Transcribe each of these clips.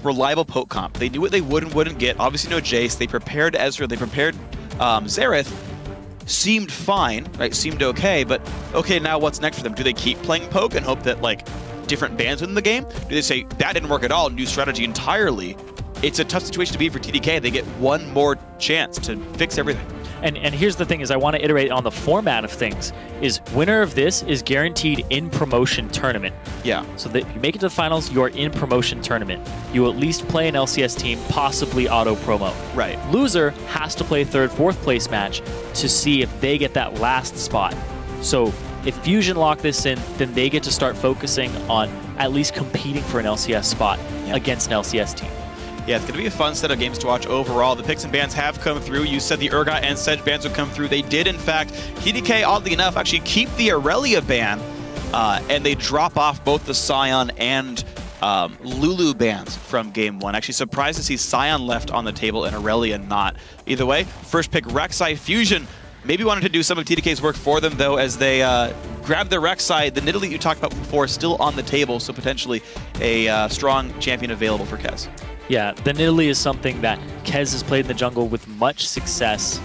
reliable poke comp. They knew what they would and wouldn't get. Obviously no Jace. They prepared Ezreal. They prepared Xerath. Seemed fine, right? Seemed okay, but okay, now what's next for them? Do they keep playing poke and hope that like different bans within the game? Do they say that didn't work at all, new strategy entirely? It's a tough situation to be for TDK. They get one more chance to fix everything. And here's the thing is I want to iterate on the format of things is winner of this is guaranteed in promotion tournament. Yeah. So that if you make it to the finals, you're in promotion tournament. You at least play an LCS team, possibly auto promo. Right. Loser has to play third, fourth place match to see if they get that last spot. So if Fusion lock this in, then they get to start focusing on at least competing for an LCS spot against an LCS team. Yeah, it's going to be a fun set of games to watch overall. The picks and bans have come through. You said the Urgot and Sedge bans would come through. They did, in fact. TDK, oddly enough, actually keep the Aurelia ban, and they drop off both the Sion and Lulu bans from Game 1. Actually surprised to see Sion left on the table and Aurelia not. Either way, first pick Rek'Sai. Fusion maybe wanted to do some of TDK's work for them, though, as they grab the Rek'Sai. The Nidalee you talked about before still on the table, so potentially a strong champion available for Kez. Yeah, the Nidalee is something that Kez has played in the jungle with much success.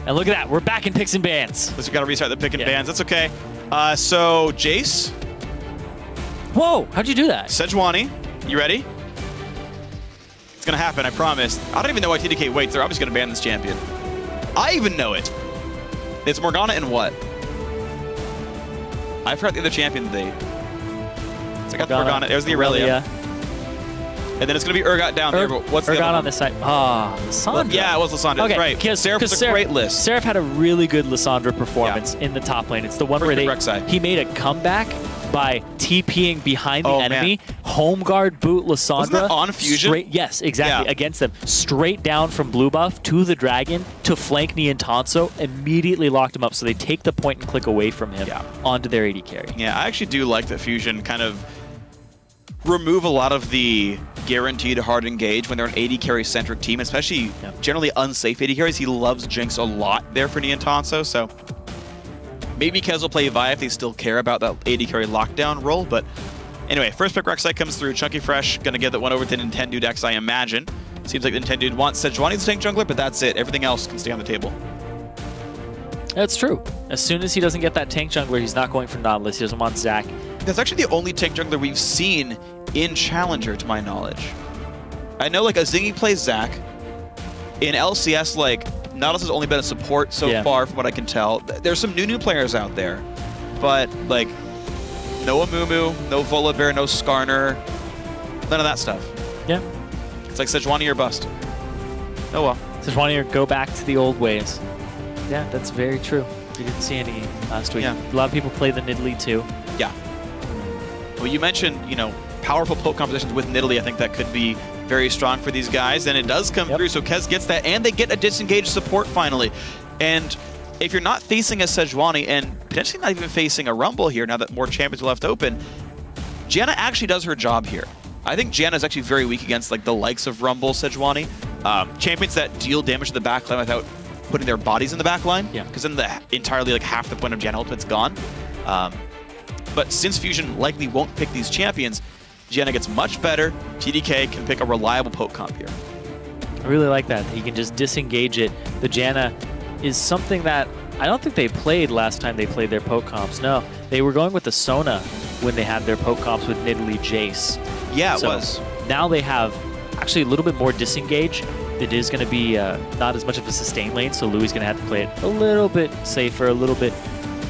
And look at that, we're back in picks and bans. We got to restart the pick and bans. That's okay. So, Jace. Whoa, how'd you do that? Sejuani, you ready? It's going to happen, I promise. I don't even know why TDK waits. They're obviously going to ban this champion. I even know it. It's Morgana and what? I forgot the other champion they... So I got the Morgana. There's the Aurelia. And then it's going to be Urgot down there, but what's the other one? On this side. Ah, Lissandra. Yeah, it was Lissandra. Okay, right. Seraph was a great list. Seraph had a really good Lissandra performance in the top lane. It's the one where he made a comeback by TPing behind the enemy, home guard boot Lissandra. Wasn't that on Fusion? Yes, exactly, against them. Straight down from blue buff to the dragon to flank Niantanso, immediately locked him up, so they take the point and click away from him onto their AD carry. Yeah, I actually do like that Fusion kind of remove a lot of the guaranteed hard engage when they're an AD carry centric team, especially generally unsafe AD carries. He loves Jinx a lot there for Niantanso, so maybe Kez will play Vi if they still care about that AD carry lockdown role. But anyway, first pick Rek'Sai comes through. Chunky Fresh gonna get that one over to Nintendo Dex, I imagine. Seems like Nintendo wants Sejuani's tank jungler, but that's it. Everything else can stay on the table. That's true. As soon as he doesn't get that tank jungler, he's not going for Nautilus. He doesn't want Zac. That's actually the only tank jungler we've seen in Challenger, to my knowledge. I know like Azingi plays Zac. In LCS, like Nautilus has only been a support so far, from what I can tell. There's some new players out there, but like no Amumu, no Volibear, no Skarner, none of that stuff. Yeah, it's like Sejuani or bust. Oh well. Sejuani or go back to the old ways. Yeah, that's very true. We didn't see any last week. Yeah. A lot of people play the Nidalee too. Yeah. Well, you mentioned, you know, powerful poke compositions with Nidalee. I think that could be very strong for these guys, and it does come through. So Kez gets that, and they get a disengaged support finally. And if you're not facing a Sejuani, and potentially not even facing a Rumble here, now that more champions are left open, Janna actually does her job here. I think Janna is actually very weak against like the likes of Rumble, Sejuani, champions that deal damage to the backline without putting their bodies in the backline. Yeah. Because then entirely like half the point of Janna ultimate's gone. But since Fusion likely won't pick these champions, Janna gets much better. TDK can pick a reliable poke comp here. I really like that. He can just disengage it. The Janna is something that I don't think they played last time they played their poke comps. No, they were going with the Sona when they had their poke comps with Nidalee Jace. Yeah, it was. Now they have actually a little bit more disengage. It is going to be not as much of a sustain lane, so Louis is going to have to play it a little bit safer, a little bit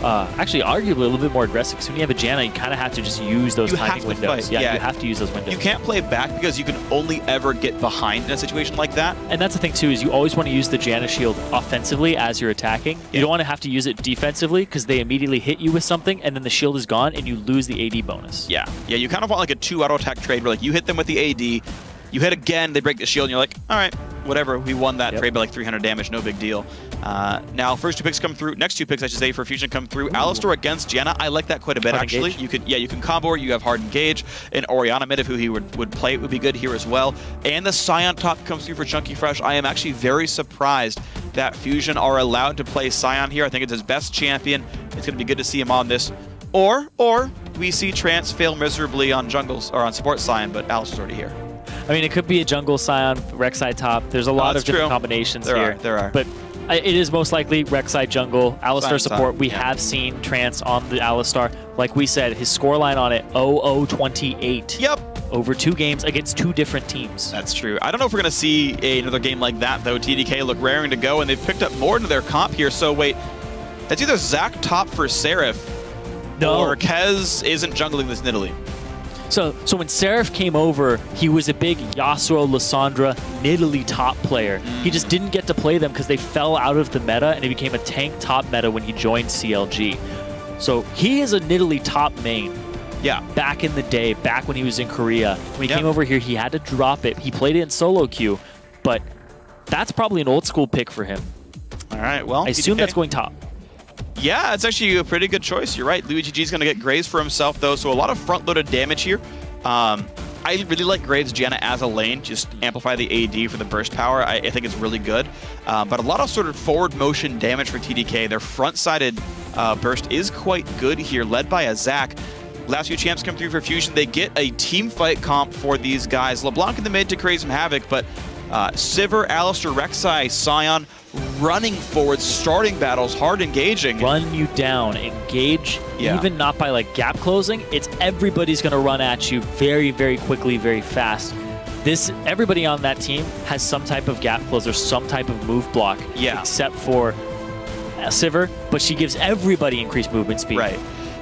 actually, arguably a little bit more aggressive. Because when you have a Janna, you kind of have to just use those timing windows. Yeah, you have to use those windows. You can't play back because you can only ever get behind in a situation like that. And that's the thing too, is you always want to use the Janna shield offensively as you're attacking. You don't want to have to use it defensively because they immediately hit you with something and then the shield is gone and you lose the AD bonus. Yeah, you kind of want like a 2 auto attack trade where like you hit them with the AD, you hit again, they break the shield, and you're like, all right, whatever, we won that trade by like 300 damage, no big deal. Now, first 2 picks come through, next 2 picks, I should say, for Fusion come through. Alistar against Janna, I like that quite a bit, actually. You can combo her, you have hard engage, and Orianna mid, if who he would play, it would be good here as well. And the Sion top comes through for Chunky Fresh. I am actually very surprised that Fusion are allowed to play Sion here. I think it's his best champion. It's going to be good to see him on this. Or we see Trance fail miserably on jungles, or on support Sion, but Alistar's already here. I mean, it could be a jungle Scion, Rek'Sai top. There's a lot of different combinations here. There are. But it is most likely Rek'Sai jungle. Alistar support. We have seen Trance on the Alistar. Like we said, his scoreline on it, 0-0-28. Yep. Over 2 games against 2 different teams. That's true. I don't know if we're going to see another game like that, though. TDK look raring to go, and they've picked up more into their comp here. So, wait, that's either Zach top for Seraph, or Kez isn't jungling this Nidalee. So when Seraph came over, he was a big Yasuo, Lissandra, Nidalee top player. He just didn't get to play them because they fell out of the meta, and he became a tank top meta when he joined CLG. So he is a Nidalee top main. Yeah. Back in the day, back when he was in Korea. When he came over here, he had to drop it. He played it in solo queue, but that's probably an old school pick for him. All right, well. I assume that's going top. Yeah, it's actually a pretty good choice. You're right. Luigi G's going to get Graves for himself, though, so a lot of front-loaded damage here. I really like Graves Janna as a lane. Just amplify the AD for the burst power. I think it's really good. But a lot of sort of forward motion damage for TDK. Their front-sided burst is quite good here, led by a Zac. Last few champs come through for Fusion. They get a team fight comp for these guys. LeBlanc in the mid to create some havoc, but Sivir, Alistar, Rek'Sai, Scion running forward, starting battles, hard engaging. Run you down, engage, even not by like gap closing. It's everybody's going to run at you very, very quickly, very fast. Everybody on that team has some type of gap close or some type of move block, except for Sivir, but she gives everybody increased movement speed. Right.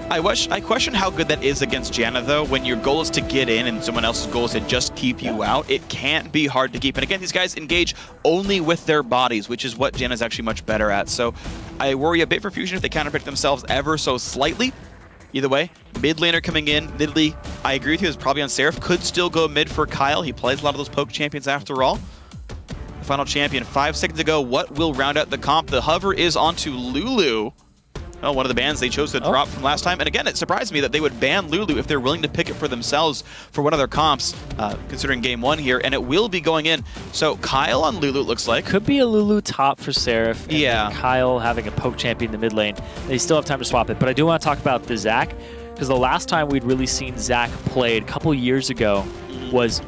I question how good that is against Janna, though. When your goal is to get in and someone else's goal is to just keep you out, it can't be hard to keep. And again, these guys engage only with their bodies, which is what Janna's actually much better at. So I worry a bit for Fusion if they counterpick themselves ever so slightly. Either way, mid laner coming in. Nidalee, I agree with you, is probably on Seraph. Could still go mid for Kyle. He plays a lot of those poke champions after all. The final champion, 5 seconds to go. What will round out the comp? The hover is onto Lulu. Well, one of the bans they chose to drop from last time. And again, it surprised me that they would ban Lulu if they're willing to pick it for themselves for one of their comps, considering game 1 here. And it will be going in. So Kyle on Lulu, it looks like. Could be a Lulu top for Seraph. And Kyle having a poke champion in the mid lane. They still have time to swap it. But I do want to talk about the Zac, because the last time we'd really seen Zac played a couple years ago was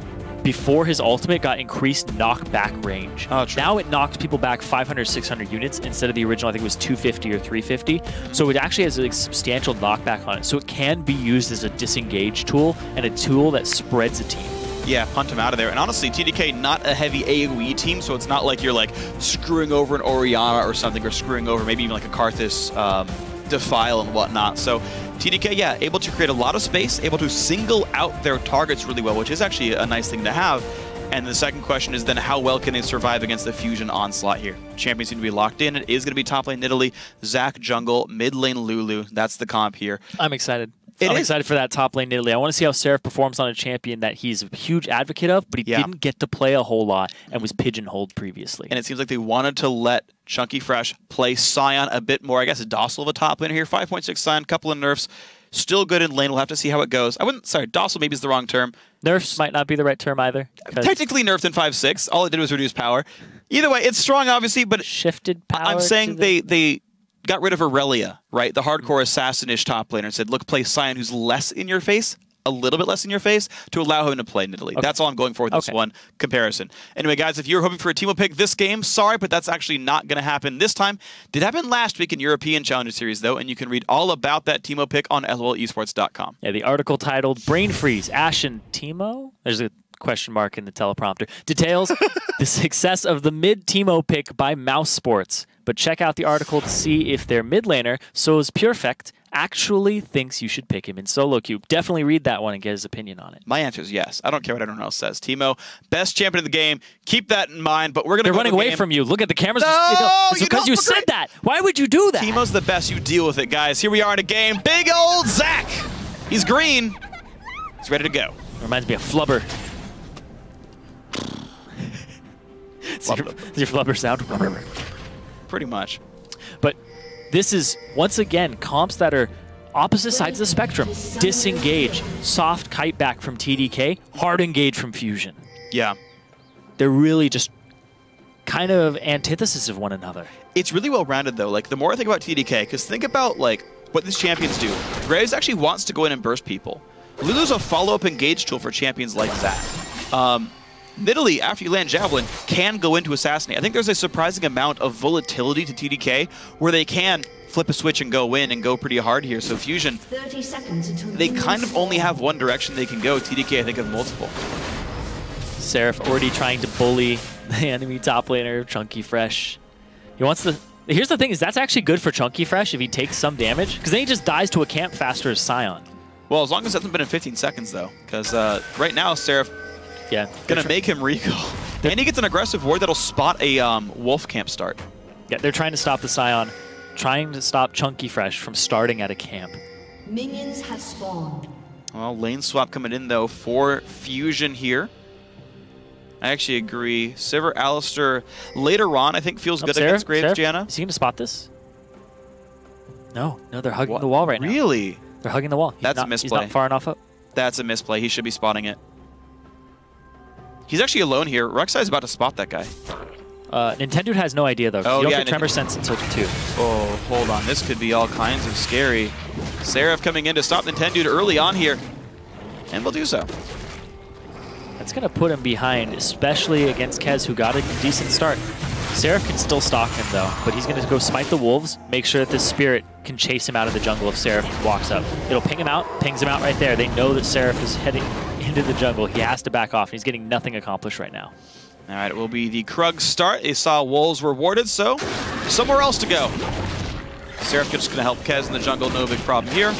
before his ultimate got increased knockback range. Now it knocks people back 500, 600 units instead of the original, I think it was 250 or 350. So it actually has a substantial knockback on it. So it can be used as a disengage tool and a tool that spreads a team. Yeah, punt him out of there. And honestly, TDK, not a heavy AoE team, so it's not like you're like screwing over an Orianna or something, or screwing over maybe even like a Karthus Defile and whatnot. So TDK, yeah, able to create a lot of space, able to single out their targets really well, which is actually a nice thing to have. And the second question is then how well can they survive against the Fusion onslaught here? Champions seem to be locked in. It is going to be top lane Nidalee, Zac jungle, mid lane Lulu. That's the comp here. I'm excited. I'm excited for that top lane Nidalee. I want to see how Seraph performs on a champion that he's a huge advocate of, but he didn't get to play a whole lot and was pigeonholed previously. And it seems like they wanted to let Chunky Fresh play Scion a bit more. I guess a docile of a top laner here. 5.6 Scion, couple of nerfs. Still good in lane. We'll have to see how it goes. Sorry, docile maybe is the wrong term. Nerfs might not be the right term either. Technically nerfed in 5.6. All it did was reduce power. Either way, it's strong, obviously, but shifted power. I'm saying they got rid of Aurelia, right? The hardcore assassin-ish top laner, and said, look, play Scion who's less in your face, a little bit less in your face, to allow him to play Nidalee. That's all I'm going for with this one comparison. Anyway, guys, if you're hoping for a Teemo pick this game, sorry, but that's actually not going to happen this time. Did happen last week in European Challenger Series, though, and you can read all about that Teemo pick on lolesports.com. Yeah, the article titled Brain Freeze, Ashen Teemo? There's a question mark in the teleprompter. Details the success of the mid Teemo pick by Mouse Sports. But check out the article to see if their mid laner, So's Purefect, actually thinks you should pick him in solo queue. Definitely read that one and get his opinion on it. My answer is yes. I don't care what anyone else says. Teemo, best champion of the game. Keep that in mind, but we're going to They're running away from you. Look at the cameras. No, it's because you said that. Why would you do that? Teemo's the best. You deal with it, guys. Here we are in a game. Big old Zac. He's green. He's ready to go. Reminds me of Flubber. Is your Flubber sound? Pretty much. But this is, once again, comps that are opposite sides of the spectrum. Disengage, soft kite back from TDK, hard engage from Fusion. Yeah. They're really just kind of antithesis of one another. It's really well-rounded, though. Like, the more I think about TDK, because think about, like, what these champions do. Graves actually wants to go in and burst people. Lulu's a follow-up engage tool for champions like Zac. Nidalee, after you land Javelin, can go into Assassinate. I think there's a surprising amount of volatility to TDK where they can flip a switch and go in and go pretty hard here. So Fusion, 30 seconds until they kind of only have one direction they can go. TDK, I think, have multiple. Seraph already trying to bully the enemy top laner, Chunky Fresh. He wants the... Here's the thing, is that's actually good for Chunky Fresh if he takes some damage, because then he just dies to a camp faster as Scion. Well, as long as it hasn't been in 15 seconds, though, because right now, Seraph gonna make him recall. And he gets an aggressive ward that'll spot a wolf camp start. Yeah, they're trying to stop the Scion, trying to stop Chunky Fresh from starting at a camp. Minions have spawned. Well, lane swap coming in, though, for Fusion here. I actually agree. Sivir, Alistair, later on, I think feels good against Graves, Gianna. Is he going to spot this? No, they're hugging the wall right now. Really? They're hugging the wall. That's a misplay. He's not far enough up. That's a misplay. He should be spotting it. He's actually alone here. Rek'Sai is about to spot that guy. Nintendo has no idea, though. Oh, you don't yeah, get Tremor Sense until 2. Oh, hold on. This could be all kinds of scary. Seraph coming in to stop Nintendo early on here. And will do so. That's going to put him behind, especially against Kez, who got a decent start. Seraph can still stalk him, though, but he's going to go smite the wolves, make sure that this spirit can chase him out of the jungle if Seraph walks up. It'll ping him out, pings him out right there. They know that Seraph is heading into the jungle. He has to back off, and he's getting nothing accomplished right now. All right, it will be the Krug start. They saw wolves rewarded, so somewhere else to go. Seraph just going to help Kez in the jungle, no big problem here.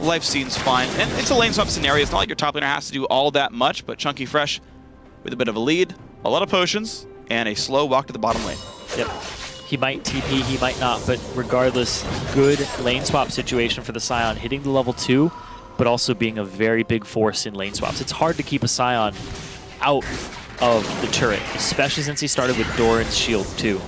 Life scene's fine, and it's a lane swap scenario. It's not like your top laner has to do all that much, but Chunky Fresh with a bit of a lead, a lot of potions, and a slow walk to the bottom lane. Yep. He might TP, he might not, but regardless, good lane swap situation for the Scion, hitting the level 2, but also being a very big force in lane swaps. It's hard to keep a Scion out of the turret, especially since he started with Doran's shield too.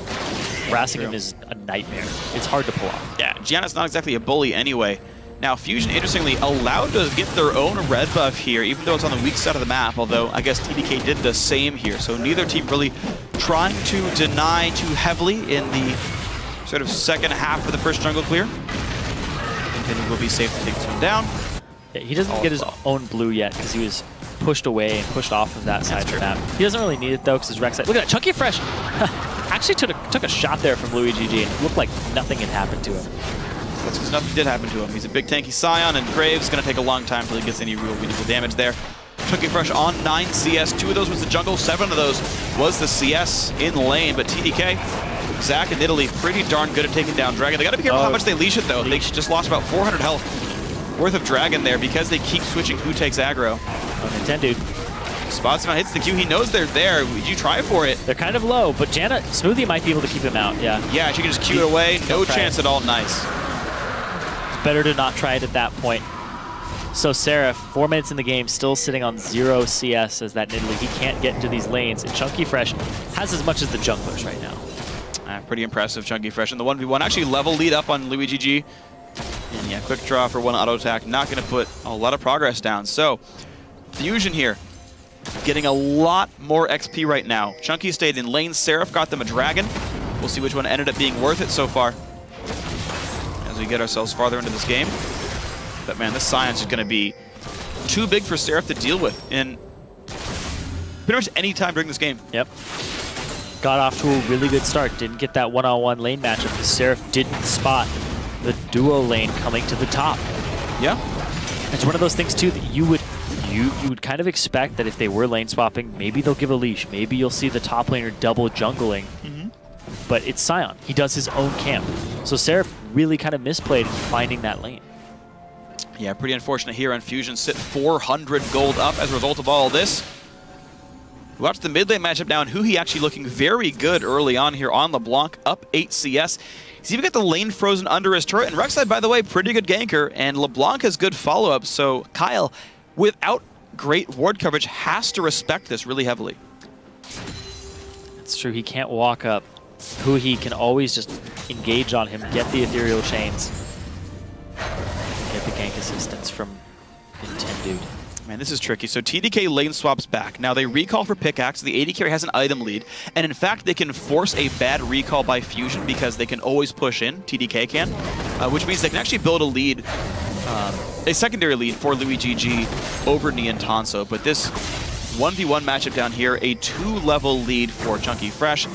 Harassing him is a nightmare. It's hard to pull off. Yeah, Gianna's not exactly a bully anyway. Now, Fusion, interestingly, allowed to get their own red buff here, even though it's on the weak side of the map, although I guess TDK did the same here. So neither team really trying to deny too heavily in the sort of second half of the first jungle clear. Nintendo will be safe to take this one down. Yeah, he doesn't get his own blue yet because he was pushed away and pushed off of that side of the map. He doesn't really need it, though, because his Rek'Sai... Look at that, Chunky Fresh! Actually took a shot there from Louis GG, and it looked like nothing had happened to him. That's because nothing did happen to him. He's a big tanky Scion, and Graves going to take a long time until he gets any real meaningful damage there. Chunky Fresh on 9 CS. 2 of those was the jungle, 7 of those was the CS in lane. But TDK, Zach and Nidalee pretty darn good at taking down Dragon. They got to be careful how much they leash it, though. They just lost about 400 health worth of Dragon there because they keep switching who takes aggro. Oh, Nintendo. Spots him out, hits the Q. He knows they're there. Would you try for it? They're kind of low, but Janna, Smoothie might be able to keep him out, yeah. Yeah, she can just Q it away. No chance at all. Nice. Better to not try it at that point. So Seraph, 4 minutes in the game, still sitting on 0 CS as that Nidalee. He can't get into these lanes, and Chunky Fresh has as much as the junglers right now. Pretty impressive, Chunky Fresh. And the 1v1 actually level lead up on Louis GG. And yeah, quick draw for 1 auto attack. Not going to put a lot of progress down. So, Fusion here, getting a lot more XP right now. Chunky stayed in lane. Seraph got them a dragon. We'll see which one ended up being worth it so far as we get ourselves farther into this game. But man, this Scion's just going to be too big for Seraph to deal with in pretty much any time during this game. Yep. Got off to a really good start. Didn't get that one-on-one lane matchup because Seraph didn't spot the duo lane coming to the top. Yeah. It's one of those things too that you would kind of expect that if they were lane swapping, maybe they'll give a leash. Maybe you'll see the top laner double jungling. But it's Scion. He does his own camp. So Seraph really kind of misplayed in finding that lane. Yeah, pretty unfortunate here on Fusion. Sit 400 gold up as a result of all of this. Watch the mid lane matchup now, and Huhi actually looking very good early on here on LeBlanc, up 8 CS. He's even got the lane frozen under his turret. And Rek'Sai, by the way, pretty good ganker, and LeBlanc has good follow-up. So Kyle, without great ward coverage, has to respect this really heavily. It's true, he can't walk up. Huhi can always just engage on him, get the ethereal chains, get the gank assistance from Nintendo. Man, this is tricky. So TDK lane swaps back. Now they recall for pickaxe. The AD carry has an item lead. And in fact, they can force a bad recall by Fusion because they can always push in. TDK can. Which means they can actually build a lead, a secondary lead for Louis GG over Neon Tanso. But this 1v1 matchup down here, a 2-level lead for Chunky Fresh.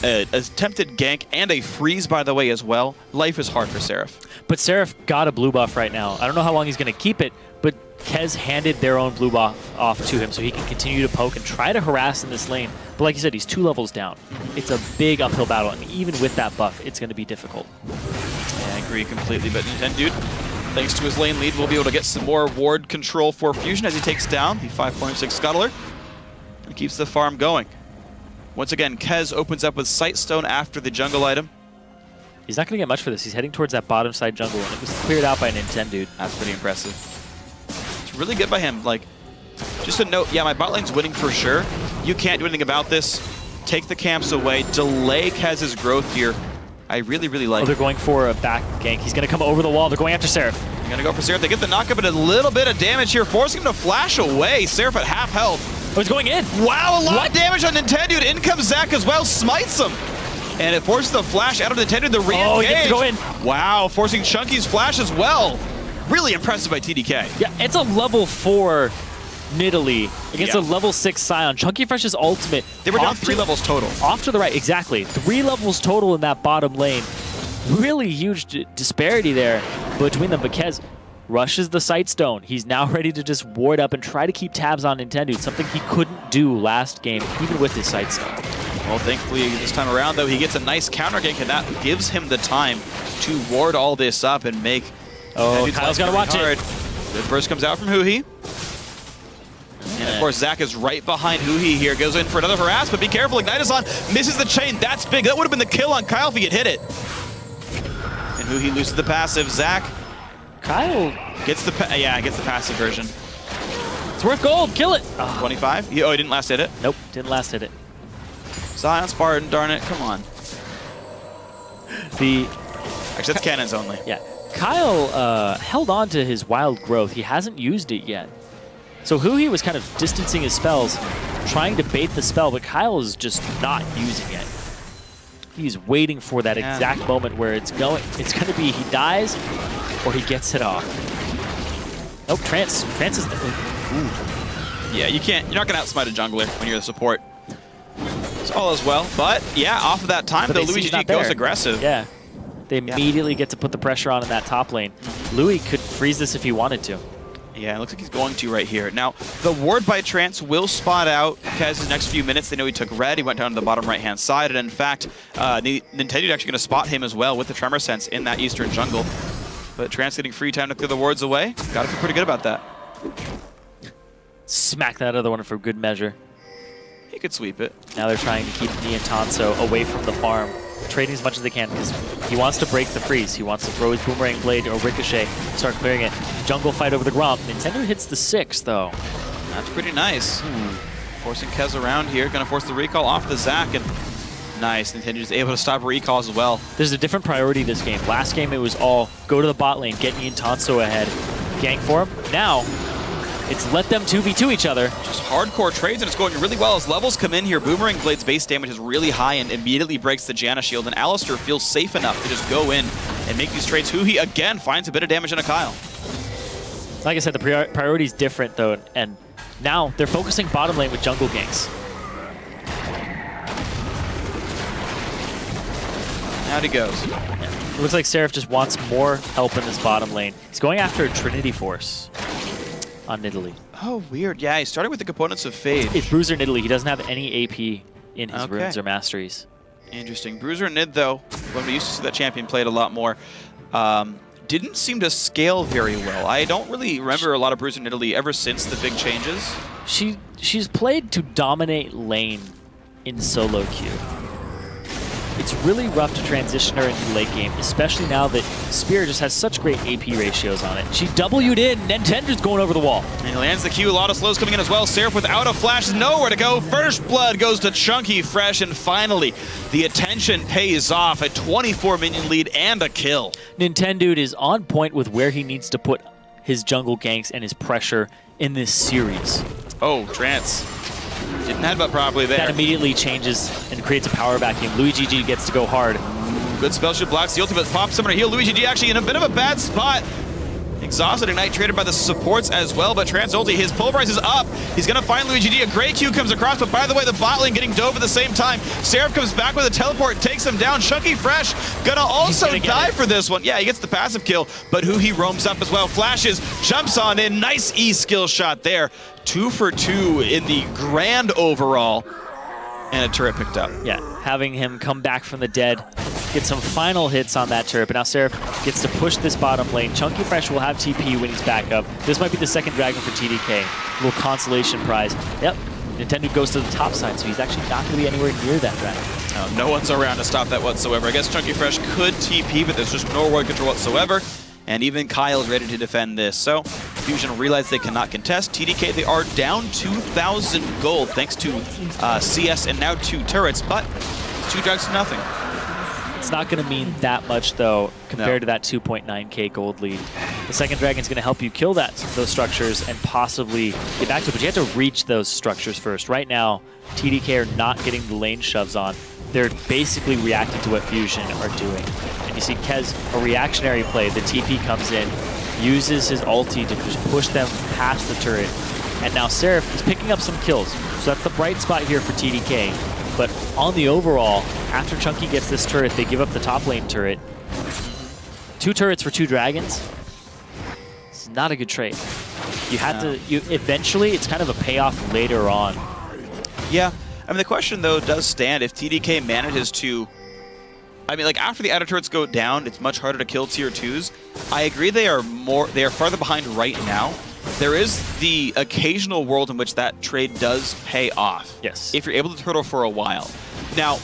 Attempted gank and a freeze, by the way, as well. Life is hard for Seraph. But Seraph got a blue buff right now. I don't know how long he's going to keep it, but Kez handed their own blue buff off to him so he can continue to poke and try to harass in this lane. But like you said, he's 2 levels down. It's a big uphill battle, and even with that buff, it's going to be difficult. Yeah, I agree completely, but Nintendude, thanks to his lane lead, will be able to get some more ward control for Fusion as he takes down the 5.6 Scuttler and keeps the farm going. Once again, Kez opens up with Sightstone after the jungle item. He's not going to get much for this. He's heading towards that bottom side jungle, and it was cleared out by Nintendude. That's pretty impressive. It's really good by him. Like, just a note, yeah, my bot lane's winning for sure. You can't do anything about this. Take the camps away, delay Kez's growth here. I really, really like it. They're going for a back gank. He's going to come over the wall. They're going after Seraph. They're going to go for Seraph. They get the knockup and a little bit of damage here, forcing him to flash away. Seraph at half health. Oh, he's going in. Wow, a lot of damage on Nintendude. In comes Zach as well, smites him. And it forces the flash out of Nintendude, the re-engage. Oh, he gets to go in. Wow, forcing Chunky's flash as well. Really impressive by TDK. Yeah, it's a level 4 Nidalee against a level 6 Scion. Chunky Fresh's ultimate. They were down 3 levels total. Off to the right, exactly. 3 levels total in that bottom lane. Really huge disparity there between them. But Kez rushes the Sightstone. He's now ready to just ward up and try to keep tabs on Nintendude, something he couldn't do last game, even with his Sightstone. Well, thankfully, this time around, though, he gets a nice counter gank, and that gives him the time to ward all this up and make... Oh, Kyle's got to watch it. Good burst comes out from Huhi. And, of course, Zach is right behind Huhi here. Goes in for another harass, but be careful. Ignite is on. Misses the chain. That's big. That would have been the kill on Kyle if he had hit it. And Huhi loses the passive. Zach... Kyle... gets the passive version. It's worth gold. Kill it. 25? Oh, he didn't last hit it? Nope, didn't last hit it. Zion Spartan, darn it. Come on. Actually, that's cannons only. Yeah. Kyle held on to his wild growth. He hasn't used it yet. So Huhi was kind of distancing his spells, trying to bait the spell, but Kyle is just not using it. He's waiting for that exact moment where it's going to be he dies or he gets it off. Nope, Trance is... Ooh. Yeah, you're not going to outsmite a jungler when you're the support. It's all as well. But, yeah, off of that time, though, Luigi goes aggressive. Yeah. They immediately get to put the pressure on in that top lane. Louis could freeze this if he wanted to. Yeah, it looks like he's going to right here. Now, the ward by Trance will spot out Kez in the next few minutes. They know he took red. He went down to the bottom right-hand side. And in fact, Nintendude actually going to spot him as well with the Tremor Sense in that eastern jungle. But Trance getting free time to clear the wards away. Got to feel pretty good about that. Smack that other one for good measure. He could sweep it. Now they're trying to keep Niantanso away from the farm, trading as much as they can because he wants to break the freeze. He wants to throw his Boomerang Blade or Ricochet, start clearing it. Jungle fight over the Gromp. Nintendo hits the 6, though. That's pretty nice. Forcing Kez around here. Going to force the recall off the Zac. And nice. Nintendo's able to stop recall as well. There's a different priority this game. Last game, it was all go to the bot lane, get Niantanso ahead, gank for him. Now, it's let them 2v2 each other. Just hardcore trades, and it's going really well as levels come in here. Boomerang Blade's base damage is really high and immediately breaks the Janna shield, and Alistair feels safe enough to just go in and make these trades. Huhi, again, finds a bit of damage on a Kyle. Like I said, the priority's different, though, and now they're focusing bottom lane with jungle ganks. Out he goes. It looks like Seraph just wants more help in this bottom lane. He's going after a Trinity Force on Nidalee. Oh, weird. Yeah, he's starting with the components of Phage. It's Bruiser Nidalee. He doesn't have any AP in his runes or masteries. Interesting. Bruiser Nid, though, when we used to see that champion played a lot more, didn't seem to scale very well. I don't really remember a lot of Bruiser Nidalee ever since the big changes. She's played to dominate lane in solo queue. It's really rough to transition her into late game, especially now that Spear just has such great AP ratios on it. She W'd in, Nintendo's going over the wall. And he lands the Q, a lot of slows coming in as well. Seraph without a flash, nowhere to go. First blood goes to Chunky Fresh, and finally, the attention pays off. A 24 minion lead and a kill. Nintendude is on point with where he needs to put his jungle ganks and his pressure in this series. Oh, Trance. Didn't headbutt properly there. That immediately changes and creates a power vacuum. Luigi G gets to go hard. Good spell shield blocks the ultimate pop summoner heal. Luigi G actually in a bit of a bad spot. Exhausted Ignite traded by the supports as well, but Trance ulti, his Pulverize is up. He's gonna find Luigi D. A great Q comes across, but by the way, the bot lane getting dove at the same time. Seraph comes back with a teleport, takes him down. Chunky Fresh gonna also die for this one. Yeah, he gets the passive kill, but he roams up as well. Flashes, jumps on in, nice skill shot there. 2 for 2 in the grand overall, and a turret picked up. Yeah, having him come back from the dead, get some final hits on that turret, but now Seraph gets to push this bottom lane. Chunky Fresh will have TP when he's back up. This might be the second dragon for TDK. A little consolation prize. Yep, Nintendo goes to the top side, so he's actually not going to be anywhere near that dragon. No one's around to stop that whatsoever. I guess Chunky Fresh could TP, but there's just no ward control whatsoever. And even Kyle's ready to defend this. So Fusion realized they cannot contest. TDK, they are down 2,000 gold thanks to CS and now 2 turrets, but 2 dragons to nothing. It's not going to mean that much, though, compared to that 2.9k gold lead. The second dragon's going to help you kill those structures and possibly get back to it, but you have to reach those structures first. Right now, TDK are not getting the lane shoves on. They're basically reacting to what Fusion are doing. And you see Kez, a reactionary play. The TP comes in, uses his ulti to just push them past the turret. And now Seraph is picking up some kills. So that's the bright spot here for TDK. But on the overall, after Chunky gets this turret, they give up the top lane turret. 2 turrets for 2 dragons. It's not a good trade. You have to, eventually, it's kind of a payoff later on. Yeah. I mean, the question, though, does stand if TDK manages to... I mean, like, after the outer turrets go down, it's much harder to kill tier 2s. I agree they are farther behind right now. There is the occasional world in which that trade does pay off. Yes. If you're able to turtle for a while. Now,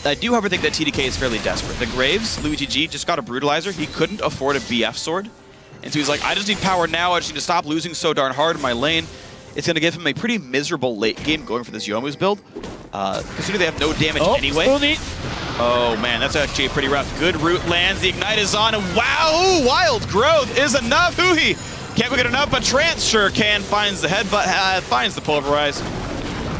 I do, however, think that TDK is fairly desperate. The Graves, Luigi G, just got a Brutalizer. He couldn't afford a BF sword. And so he's like, I just need power now. I just need to stop losing so darn hard in my lane. It's going to give him a pretty miserable late game going for this Youmuu's build. Considering they have no damage anyway. Oh man, that's actually pretty rough. Good root lands, the Ignite is on, and wow, Wild Growth is enough. Huhi can't get enough, but Trance sure can. Finds the headbutt, finds the Pulverize.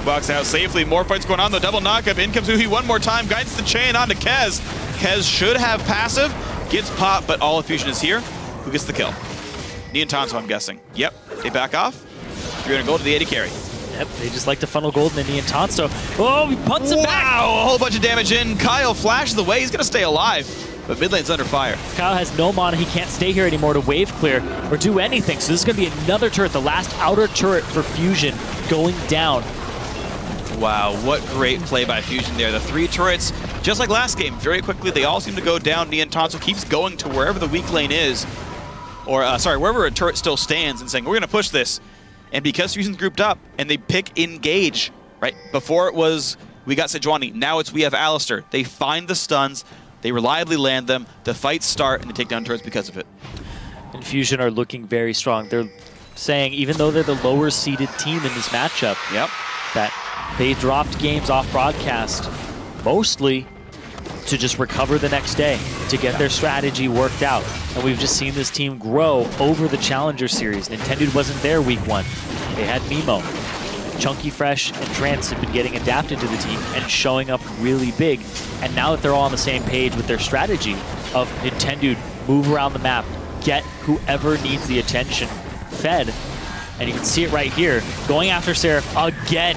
Walks out safely. More fights going on, the double knockup. In comes Huhi one more time, guides the chain onto Kez. Kez should have passive, gets popped, but all of Fusion is here. Who gets the kill? Neon Tonso, I'm guessing. Yep, they back off. You're gonna go to the AD carry. Yep, they just like to funnel gold in the Neon Tonso. Oh, he punts him back! Wow, a whole bunch of damage in. Kyle flashes away. He's gonna stay alive, but mid lane's under fire. Kyle has no mana. He can't stay here anymore to wave clear or do anything. So this is gonna be another turret, the last outer turret for Fusion going down. Wow, what great play by Fusion there. The 3 turrets, just like last game, very quickly, they all seem to go down. Neon Tonso keeps going to wherever the weak lane is, or sorry, wherever a turret still stands and saying, we're gonna push this. And because Fusion's grouped up and they pick Engage, right? Before it was, we got Sejuani, now it's we have Alistar. They find the stuns, they reliably land them, the fights start, and they take down turrets because of it. And Fusion are looking very strong. They're saying, even though they're the lower seeded team in this matchup, that they dropped games off broadcast mostly to just recover the next day, to get their strategy worked out. And we've just seen this team grow over the Challenger Series. Nintendo wasn't there week 1. They had Mimo. Chunky Fresh and Trance have been getting adapted to the team and showing up really big. And now that they're all on the same page with their strategy of Nintendo, move around the map, get whoever needs the attention fed. And you can see it right here, going after Seraph again.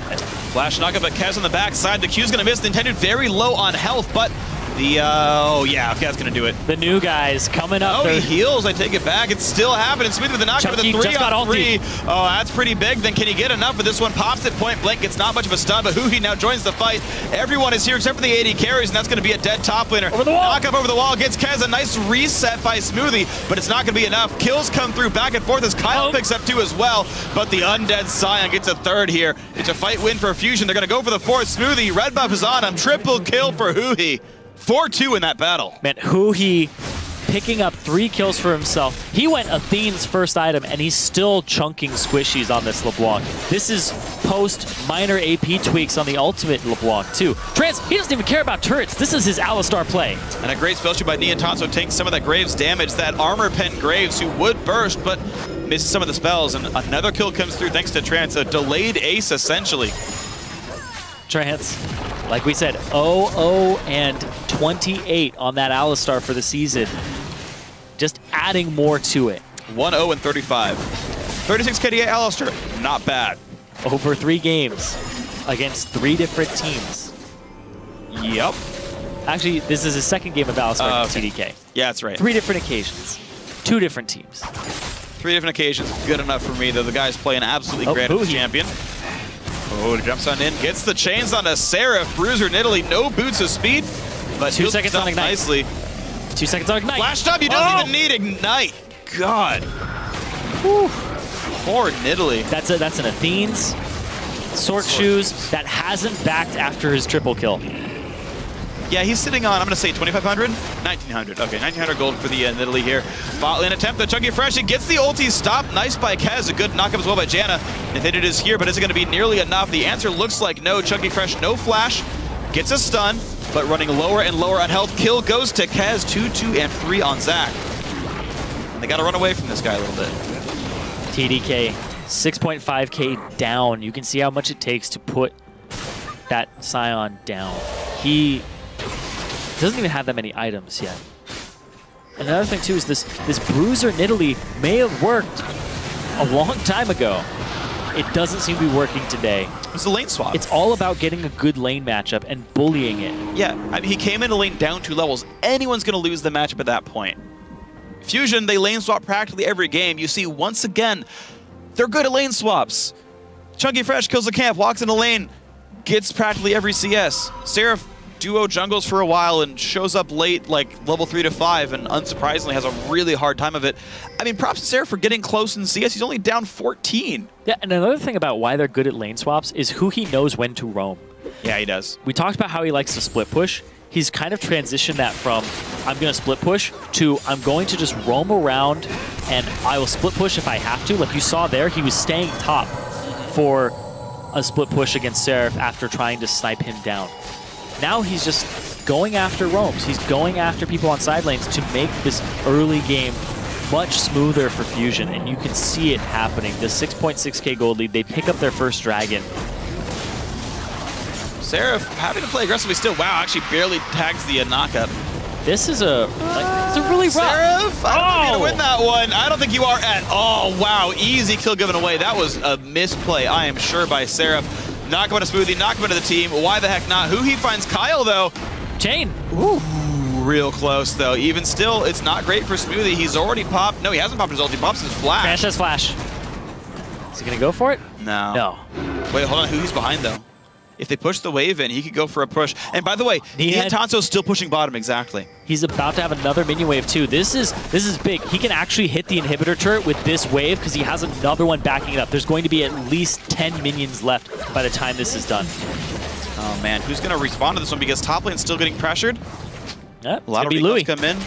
Flash knockup at Kez on the backside. The Q's gonna miss. Nintendo very low on health, but the, oh yeah, Kez gonna do it. The new guys coming up. Oh, he heals, I take it back. It's still happening. Smooth with the knockup with a 3-on-3. Oh, that's pretty big. Then can he get enough for this one? Pops it point blank. It's not much of a stun, but Huhi now joins the fight. Everyone is here except for the AD carries, and that's gonna be a dead top laner. Over the wall. Knockup over the wall gets Kez. A nice reset by Smoothie, but it's not gonna be enough. Kills come through back and forth as Kyle picks up 2 as well, but the Undead Scion gets a 3rd here. It's a fight win for Fusion. They're gonna go for the 4th. Smoothie, red buff is on him. Triple kill for Huhi. 4-2 in that battle. Man, Huhi picking up 3 kills for himself. He went Athene's first item, and he's still chunking squishies on this LeBlanc. This is post minor AP tweaks on the ultimate LeBlanc, too. Trance, he doesn't even care about turrets. This is his Alistar play. And a great spell shoot by Neon Tonso takes some of that Graves damage. That armor pen Graves, who would burst, but misses some of the spells. And another kill comes through thanks to Trance. A delayed ace, essentially. Trance, like we said, 0-0 and 28 on that Alistar for the season. Just adding more to it. 1-0 and 35. 36 KDA Alistair, not bad. Over 3 games against 3 different teams. Yep. Actually, this is his second game of Alistair against Okay. TDK. Yeah, that's right. 3 different occasions. 2 different teams. 3 different occasions, good enough for me, though the guy's playing absolutely great as a champion. Oh, jumps on in, gets the chains onto Seraph. Bruiser in Italy, no boots of speed, but 2 seconds on Ignite. nicely. 2 seconds on Ignite. Flash up, you don't even need Ignite. God. Whew. Poor Nidalee. That's an Athene's Sork Shoes that hasn't backed after his triple kill. Yeah, he's sitting on, I'm going to say 2,500? 1,900. Okay, 1,900 gold for the Nidalee here. Bot lane attempt, the Chunky Fresh, it gets the ulti stop. Nice by Kez, a good knockup as well by Janna. Infinite is here, but is it going to be nearly enough? The answer looks like no. Chunky Fresh, no flash, gets a stun, but running lower and lower on health. Kill goes to Kez, 2, 2, and 3 on Zach. And they got to run away from this guy a little bit. TDK, 6.5k down. You can see how much it takes to put that Scion down. He doesn't even have that many items yet. Another thing too is this Bruiser Nidalee may have worked a long time ago. It doesn't seem to be working today. It's a lane swap. It's all about getting a good lane matchup and bullying it. Yeah, I mean, he came into lane down 2 levels. Anyone's going to lose the matchup at that point. Fusion, they lane swap practically every game. You see, once again, they're good at lane swaps. Chunky Fresh kills the camp, walks in the lane, gets practically every CS. Seraph duo jungles for a while and shows up late, like level 3 to 5, and unsurprisingly has a really hard time of it. I mean, props to Seraph for getting close in CS. He's only down 14. Yeah, and another thing about why they're good at lane swaps is who he knows when to roam. Yeah, he does. We talked about how he likes to split push. He's kind of transitioned that from I'm going to split push to I'm going to just roam around and I will split push if I have to. Like you saw there, he was staying top for a split push against Seraph after trying to snipe him down. Now he's just going after roams. He's going after people on side lanes to make this early game much smoother for Fusion, and you can see it happening. The 6.6k gold lead, they pick up their first dragon. Seraph having to play aggressively still. Wow, actually barely tags the knockup. This is a really rough. Seraph, I don't think you're gonna win that one. I don't think you are at all. Wow, easy kill given away. That was a misplay, I am sure, by Seraph. Knock him into Smoothie, knock him into the team. Why the heck not? Who he finds Kyle, though. Chain. Ooh, real close, though. Even still, it's not great for Smoothie. He's already popped. No, he hasn't popped his ult. He pops his flash. Crash has flash. Is he going to go for it? No. No. Wait, hold on. Who he's behind, though? If they push the wave in, he could go for a push. And by the way, Tanto's still pushing bottom, exactly. He's about to have another minion wave too. This is big. He can actually hit the inhibitor turret with this wave because he has another one backing it up. There's going to be at least 10 minions left by the time this is done. Oh man, who's going to respond to this one because top lane's still getting pressured? Yep, A lot of recalls come in.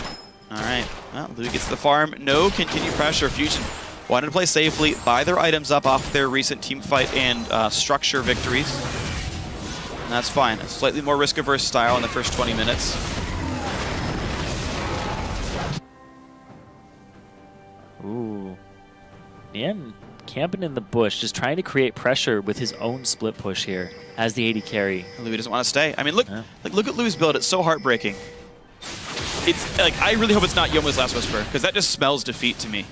All right, well, Louis gets the farm. No continued pressure. Fusion wanted to play safely, buy their items up off their recent team fight and structure victories. And that's fine. A slightly more risk-averse style in the first 20 minutes. Ooh. Nian camping in the bush, just trying to create pressure with his own split push here as the AD carry. Louis doesn't want to stay. I mean, look, look at Louis' build. It's so heartbreaking. It's like, I really hope it's not Yomu's Last Whisper, because that just smells defeat to me.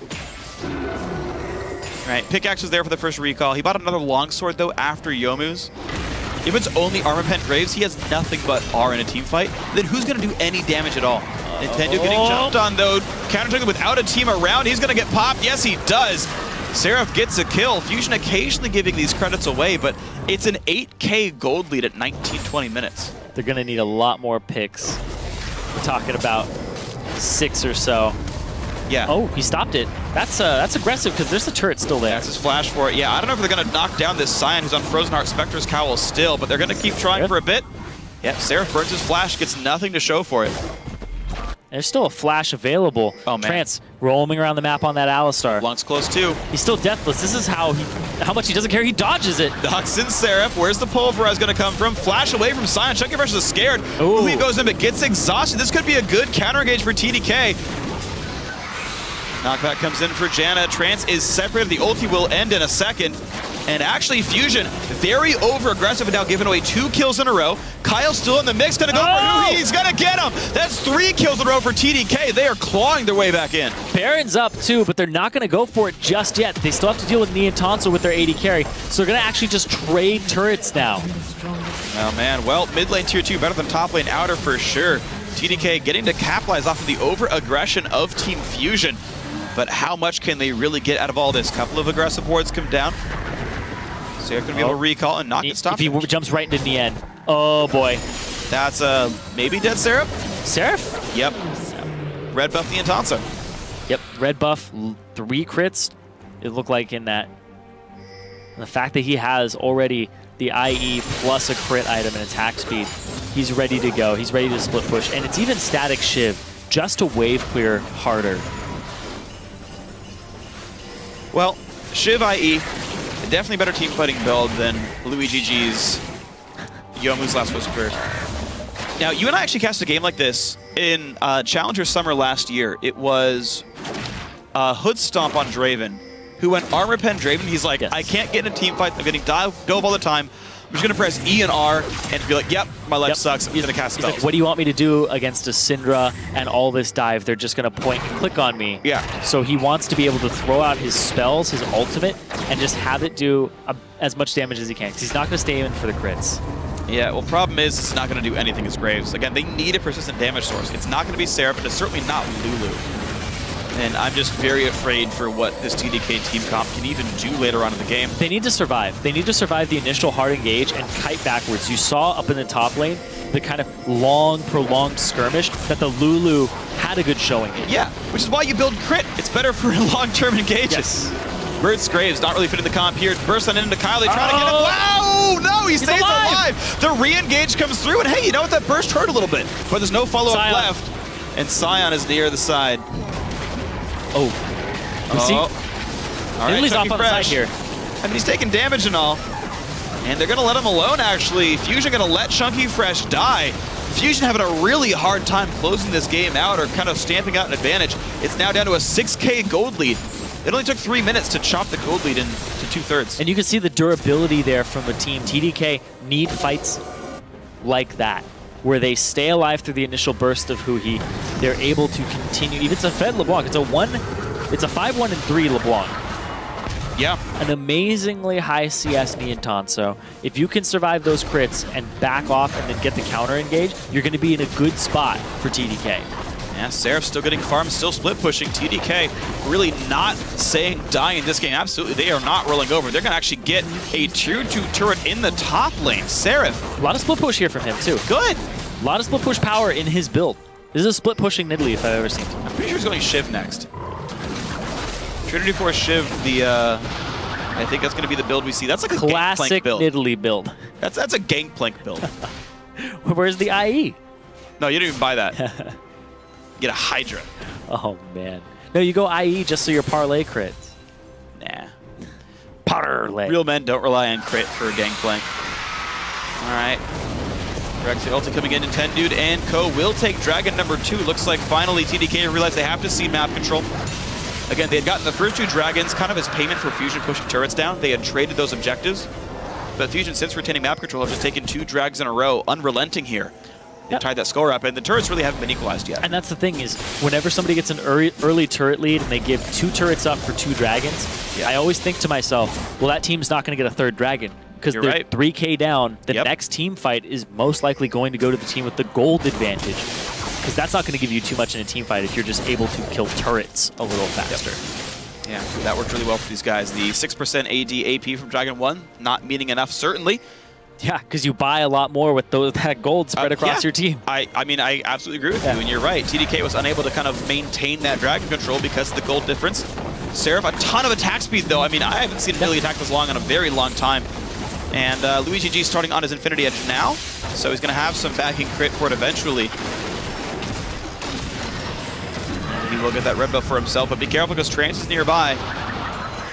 All right, Pickaxe was there for the first recall. He bought another longsword, though, after Yomu's. If it's only Armor Pen Graves, he has nothing but R in a team fight. Then who's going to do any damage at all? Nintendo getting jumped on, though. Counter-juggling without a team around. He's going to get popped. Yes, he does. Seraph gets a kill. Fusion occasionally giving these credits away, but it's an 8k gold lead at 19-20 minutes. They're going to need a lot more picks. We're talking about 6 or so. Yeah. Oh, he stopped it. That's aggressive because there's the turret still there. That's his flash for it. Yeah, I don't know if they're going to knock down this Scion who's on Frozen Heart Spectre's Cowl still, but they're going to keep trying for a bit. Yep, Seraph burns his flash, gets nothing to show for it. There's still a flash available. Oh, man. Trance roaming around the map on that Alistar. Lunk's close, too. He's still deathless. This is how much he doesn't care. He dodges it. Knocks in Seraph. Where's the pulverize going to come from? Flash away from Scion. Chunky Fresh is scared. Ooh. He goes in, but gets exhausted. This could be a good counter engage for TDK. Knockback comes in for Janna. Trance is separated. The ulti will end in a second. And actually, Fusion, very over-aggressive and now giving away 2 kills in a row. Kyle's still in the mix, gonna go for he's gonna get him! That's 3 kills in a row for TDK. They are clawing their way back in. Baron's up too, but they're not gonna go for it just yet. They still have to deal with Knee and Tonsil with their AD carry, so they're gonna actually just trade turrets now. Oh man, well, mid lane tier 2 better than top lane outer for sure. TDK getting to capitalize off of the over-aggression of Team Fusion. But how much can they really get out of all this? Couple of aggressive wards come down. So you're going to be able to recall and not get stopped. If he jumps right into Nien. Oh boy. That's maybe dead Seraph? Seraph? Yep. Red buff the Intanso. Yep, red buff, 3 crits, it looked like in that. And the fact that he has already the IE plus a crit item and attack speed, he's ready to go. He's ready to split push. And it's even static Shiv, just to wave clear harder. Well, Shiv IE, definitely better team fighting build than LuigiG's Yomu's Last Whisper. Now, you and I actually cast a game like this in Challenger Summer last year. It was Hood Stomp on Draven, who went Armor Pen Draven. He's like, yes. I can't get in a team fight. I'm getting dove all the time. I'm just going to press E and R and be like, yep, my life sucks. I'm going to cast spells. Like, what do you want me to do against a Syndra and all this dive? They're just going to point and click on me. Yeah. So he wants to be able to throw out his spells, his ultimate, and just have it do as much damage as he can. Because he's not going to stay in for the crits. Yeah, well, problem is it's not going to do anything as Graves. Again, they need a persistent damage source. It's not going to be Seraph, but it's certainly not Lulu. And I'm just very afraid for what this TDK team comp can even do later on in the game. They need to survive. They need to survive the initial hard engage and kite backwards. You saw up in the top lane the kind of long, prolonged skirmish that the Lulu had a good showing in. Yeah, which is why you build crit. It's better for long-term engages. Yes. Burst Graves not really fitting the comp here. Burst on into Kyle. They try to get him. Wow! No, he stays alive. The re-engage comes through, and hey, you know what? That burst hurt a little bit, but there's no follow-up left. And Sion is near the side. Oh. All right, Lily's off on the side here. I mean, he's taking damage and all. And they're going to let him alone, actually. Fusion going to let Chunky Fresh die. Fusion having a really hard time closing this game out or kind of stamping out an advantage. It's now down to a 6K gold lead. It only took 3 minutes to chop the gold lead into 2/3. And you can see the durability there from the team. TDK need fights like that, where they stay alive through the initial burst of Huhi. They're able to continue. Even it's a Fed LeBlanc. It's a 5-1 and 3 LeBlanc. Yeah. An amazingly high CS Knee and Tonso. If you can survive those crits and back off and then get the counter engage, you're going to be in a good spot for TDK. Yeah, Seraph's still getting farmed, still split pushing. TDK really not saying die in this game. Absolutely, they are not rolling over. They're going to actually get a tier 2 turret in the top lane. Seraph. A lot of split push here from him, too. Good. A lot of split push power in his build. This is a split pushing Nidalee if I've ever seen it. I'm pretty sure he's going Shiv next. Trinity Force Shiv, I think that's going to be the build we see. That's like a classic Gangplank build. Nidalee build. That's a Gangplank build. Where's the IE? No, you don't even buy that. Get a Hydra. Oh, man. No, you go IE just so your parlay crits. Nah. Parlay. Real men don't rely on crit for Gangplank. All right. Rex the ulti coming in, Dude and Co. will take Dragon number 2. Looks like finally TDK realized they have to see map control. Again, they had gotten the first 2 Dragons kind of as payment for Fusion pushing turrets down. They had traded those objectives. But Fusion, since retaining map control, have just taken 2 drags in a row, unrelenting here. Yep. Tied that score up, and the turrets really haven't been equalized yet. And that's the thing is, whenever somebody gets an early turret lead and they give 2 turrets up for 2 dragons, I always think to myself, well, that team's not going to get a 3rd dragon. Because they're right. 3K down, the next team fight is most likely going to go to the team with the gold advantage. Because that's not going to give you too much in a team fight if you're just able to kill turrets a little faster. Yeah, that worked really well for these guys. The 6% AD AP from Dragon 1, not meaning enough, certainly. Yeah, because you buy a lot more with that gold spread across your team. I mean, I absolutely agree with you, and you're right. TDK was unable to kind of maintain that Dragon control because of the gold difference. Seraph, a ton of attack speed, though. I mean, I haven't seen Lily attack this long in a very long time. And LuigiG starting on his Infinity Edge now, so he's going to have some backing crit for it eventually. He will get that red buff for himself, but be careful because Trance is nearby.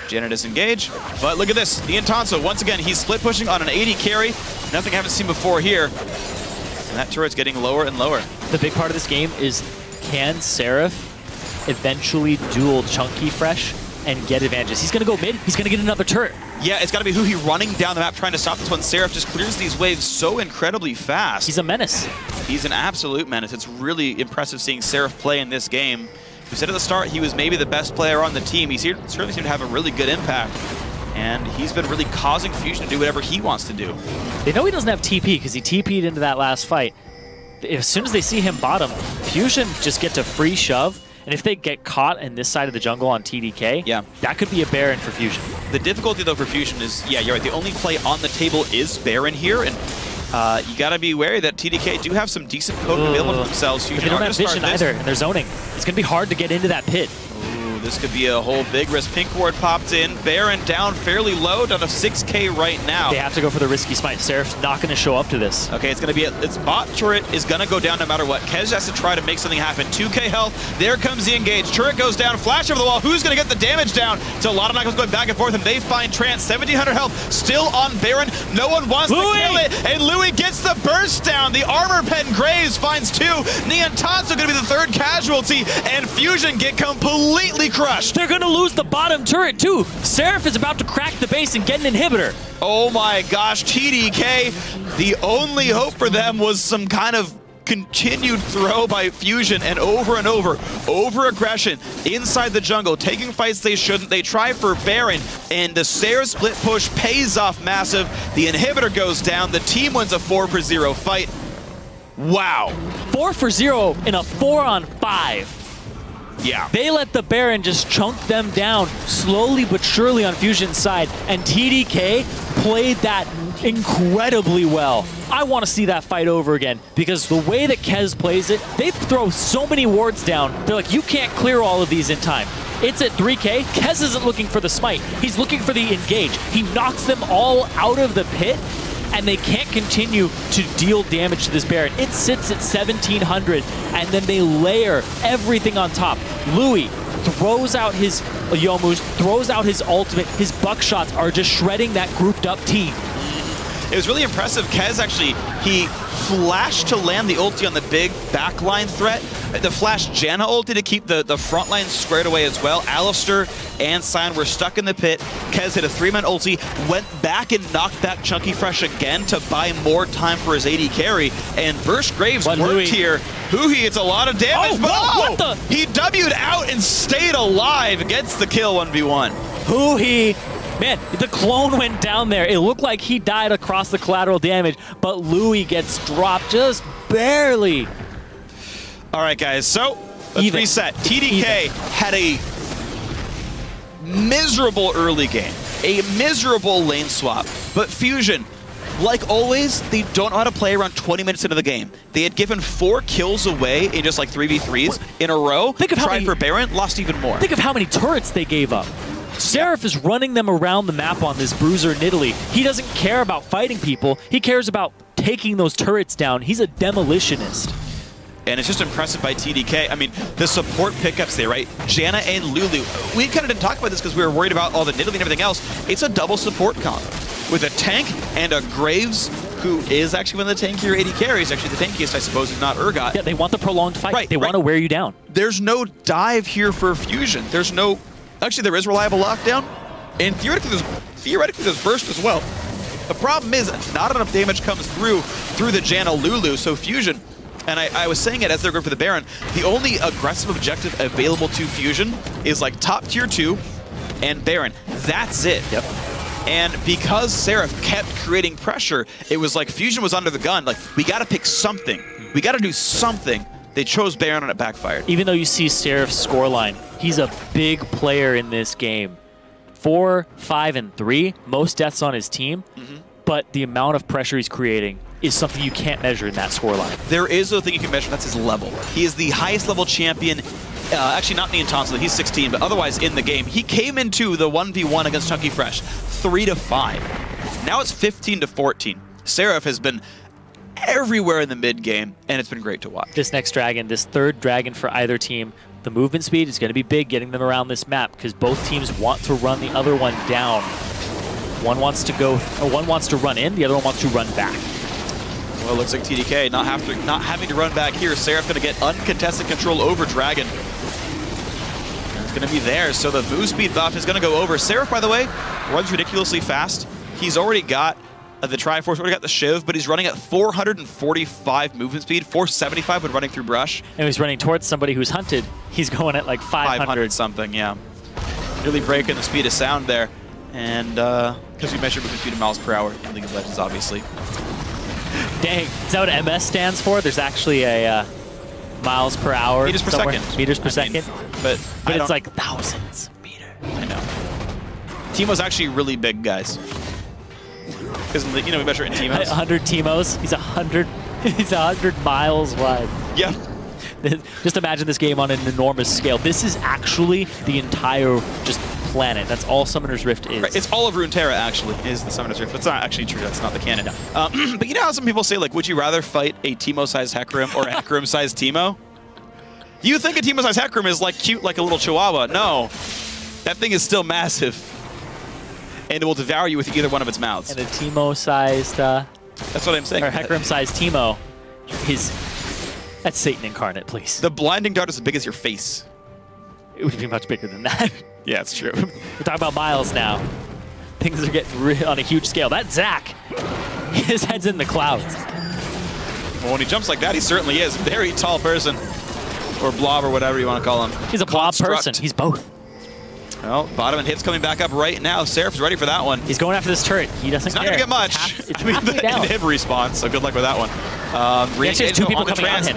Janet disengage, but look at this. The Intanso, once again, he's split pushing on an 80 carry. Nothing I haven't seen before here. And that turret's getting lower and lower. The big part of this game is, can Seraph eventually duel Chunky Fresh and get advantages? He's going to go mid. He's going to get another turret. Yeah, it's got to be Huhi running down the map trying to stop this one. Seraph just clears these waves so incredibly fast. He's a menace. He's an absolute menace. It's really impressive seeing Seraph play in this game. We said at the start he was maybe the best player on the team. He certainly seemed to have a really good impact. And he's been really causing Fusion to do whatever he wants to do. They know he doesn't have TP because he TP'd into that last fight. As soon as they see him bottom, Fusion just gets a free shove. And if they get caught in this side of the jungle on TDK, yeah, that could be a Baron for Fusion. The difficulty, though, for Fusion is, yeah, you're right, the only play on the table is Baron here, and you got to be wary that TDK do have some decent poke available to themselves. Fusion, they don't have vision either, and they're zoning. It's going to be hard to get into that pit. This could be a whole big risk. Pink ward popped in. Baron down fairly low, down to 6K right now. They have to go for the risky smite. Seraph's not going to show up to this. Okay, it's going to be its bot turret is going to go down no matter what. Kez has to try to make something happen. 2K health. There comes the engage. Turret goes down. Flash over the wall. Who's going to get the damage down? So a lot of knockouts going back and forth, and they find Trance. 1700 health still on Baron. No one wants to kill it, and Louis gets the burst down. The armor pen Graves finds 2. Niantatsu going to be the 3rd casualty, and Fusion get completely crushed. They're going to lose the bottom turret too. Seraph is about to crack the base and get an inhibitor. Oh my gosh, TDK, the only hope for them was some kind of continued throw by Fusion, and over, over-aggression inside the jungle, taking fights they shouldn't. They try for Baron, and the Seraph split push pays off massive. The inhibitor goes down. The team wins a 4-for-0 fight. Wow. 4-for-0 in a 4-on-5. Yeah. They let the Baron just chunk them down slowly but surely on Fusion's side, and TDK played that incredibly well. I want to see that fight over again, because the way that Kez plays it, they throw so many wards down. They're like, you can't clear all of these in time. It's at 3K. Kez isn't looking for the smite. He's looking for the engage. He knocks them all out of the pit, and they can't continue to deal damage to this Baron. It sits at 1700, and then they layer everything on top. Louis throws out his Youmu's, throws out his ultimate. His buckshots are just shredding that grouped up team. It was really impressive. Kez actually, he flashed to land the ulti on the big backline threat. The flash Janna ulti to keep the front line squared away as well. Alistair and Sion were stuck in the pit. Kez hit a 3-man ulti, went back and knocked back Chunky Fresh again to buy more time for his AD carry. And Burst Graves worked here. Huhi, it's a lot of damage, but what the? He W'd out and stayed alive. Gets the kill 1v1. Huhi. Man, the clone went down there. It looked like he died across the collateral damage, but Louis gets dropped just barely. All right, guys, so let's reset. TDK had a miserable early game, a miserable lane swap, but Fusion, like always, they don't know how to play around 20 minutes into the game. They had given 4 kills away in just like 3v3s in a row. Think of tried for Baron, lost even more. Think of how many turrets they gave up. Seraph is running them around the map on this Bruiser Nidalee. He doesn't care about fighting people. He cares about taking those turrets down. He's a demolitionist. And it's just impressive by TDK. I mean, the support pickups there, right? Janna and Lulu. We kind of didn't talk about this because we were worried about all the Nidalee and everything else. It's a double support combo with a tank and a Graves, who is actually one of the tankier AD carries. Actually, the tankiest, I suppose, if not Urgot. Yeah, they want the prolonged fight. Right, they want to wear you down. There's no dive here for Fusion. There's no... Actually, there is reliable lockdown, and theoretically there's burst as well. The problem is not enough damage comes through the Janna Lulu, so Fusion, and I was saying it as they're going for the Baron, the only aggressive objective available to Fusion is like top tier 2 and Baron. That's it. Yep. And because Seraph kept creating pressure, it was like Fusion was under the gun. Like, we got to pick something. We got to do something. They chose Baron and it backfired. Even though you see Seraph's scoreline, he's a big player in this game. 4, 5, and 3, most deaths on his team, but the amount of pressure he's creating is something you can't measure in that scoreline. There is a thing you can measure, that's his level. He is the highest level champion, actually not Niantatsu, he's 16, but otherwise in the game. He came into the 1v1 against Chunky Fresh, 3-5. Now it's 15-14. Seraph has been everywhere in the mid game, and it's been great to watch. This next dragon, this 3rd dragon for either team, the movement speed is going to be big getting them around this map because both teams want to run the other one down. One wants to go, or one wants to run in, the other one wants to run back. Well, it looks like TDK not having to run back here. Seraph going to get uncontested control over Dragon. going to be there. So the move speed buff is going to go over. Seraph, by the way, runs ridiculously fast. He's already got the Triforce, already got the Shiv, but he's running at 445 movement speed, 475 when running through brush. And he's running towards somebody who's hunted. He's going at like 500 something, yeah. Really breaking the speed of sound there. And because we measure movement speed in miles per hour in League of Legends, obviously. Dang, is that what MS stands for? There's actually a miles per hour. Meters per somewhere. second. Meters per second. But it's like thousands of meters. I know. Teemo's actually really big, guys. Because, you know, we measure it in Teemos. 100 Teemos. He's 100. He's 100 miles wide. Yeah. Just imagine this game on an enormous scale. This is actually the entire just planet. That's all Summoner's Rift is. Right. It's all of Runeterra, actually, is the Summoner's Rift. That's not actually true. That's not the canon. But you know how some people say, like, would you rather fight a Teemo-sized Hecarim or a Hecarim-sized Teemo? You think a Teemo-sized Hecarim is, like, cute like a little chihuahua. No. That thing is still massive. And it will devour you with either one of its mouths. And a Teemo-sized... that's what I'm saying. Or Hecarim-sized Teemo is... That's Satan incarnate, please. The blinding dart is as big as your face. It would be much bigger than that. Yeah, it's true. We're talking about miles now. Things are getting on a huge scale. That's Zach. His head's in the clouds. Well, when he jumps like that, he certainly is. Very tall person. Or blob, or whatever you want to call him. He's a blob person. He's both. Well, bottom and hits coming back up right now. Seraph's ready for that one. He's going after this turret. He doesn't care. It's not going to get much. It's halfway down. Inhib response, so good luck with that one. Actually, there's two people coming on him.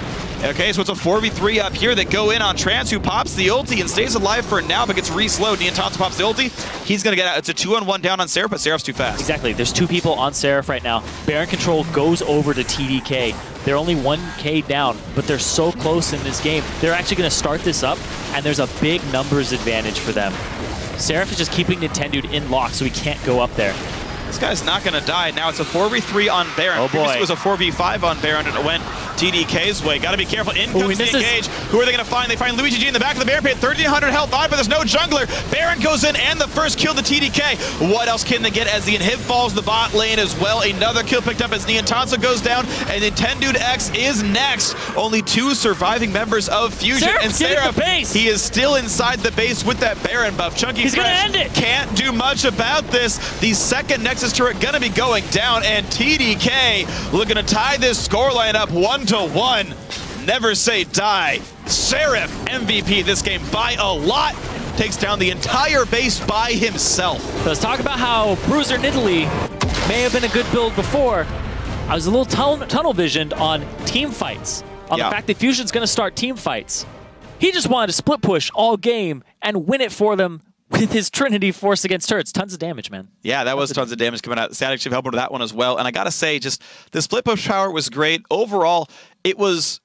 Okay, so it's a 4v3 up here that go in on Trance, who pops the ulti and stays alive for now, but gets re-slowed. Niantanza pops the ulti. He's going to get out. It's a 2-on-1 down on Seraph, but Seraph's too fast. Exactly. There's two people on Seraph right now. Baron control goes over to TDK. They're only 1k down, but they're so close in this game. They're actually going to start this up, and there's a big numbers advantage for them. Seraph is just keeping Nintendude in lock, so he can't go up there. This guy's not going to die. Now it's a 4v3 on Baron. Oh, boy. Previously it was a 4v5 on Baron, and it went TDK's way. Got to be careful. In comes the engage. Who are they going to find? They find Luigi G in the back of the Baron pit. 1,300 health on, but there's no jungler. Baron goes in, and the first kill to TDK. What else can they get as the inhib falls the bot lane as well? Another kill picked up as Niantanza goes down, and Nintendude X is next. Only 2 surviving members of Fusion. Seraph, and Seraph, the base. He is still inside the base with that Baron buff. Chunky He's Fresh gonna end it. Can't do much about this. The second Nexus turret going to be going down, and TDK looking to tie this scoreline up 1-1. Never say die. Seraph MVP this game by a lot. Takes down the entire base by himself. So let's talk about how Bruiser Nidalee may have been a good build before. I was a little tunnel visioned on team fights, on the fact that Fusion's going to start team fights. He just wanted to split push all game and win it for them with his Trinity Force against turrets. Tons of damage, man. Yeah, that was tons of damage coming out. Static Shiv helped with that one as well. And I got to say, just the split push power was great. Overall, it was